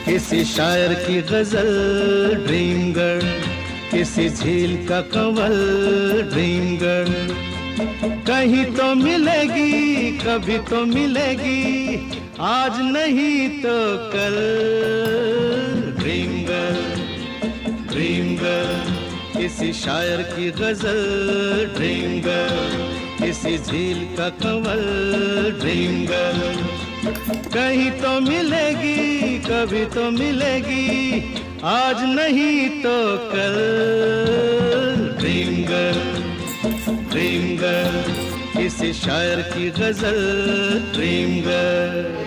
किसी शायर की गजल ड्रीम गर्ल, किसी झील का कंवल ड्रीम गर्ल। कहीं तो मिलेगी, कभी तो मिलेगी, आज नहीं तो कल। ड्रीम गर्ल, ड्रीम गर्ल, किसी शायर की गजल ड्रीम गर्ल, किसी झील का कंवल ड्रीम गर्ल। कहीं तो मिलेगी, कभी तो मिलेगी, आज नहीं तो कल। ड्रीम गर्ल, ड्रीम गर्ल, किसी शायर की गजल ड्रीम गर्ल।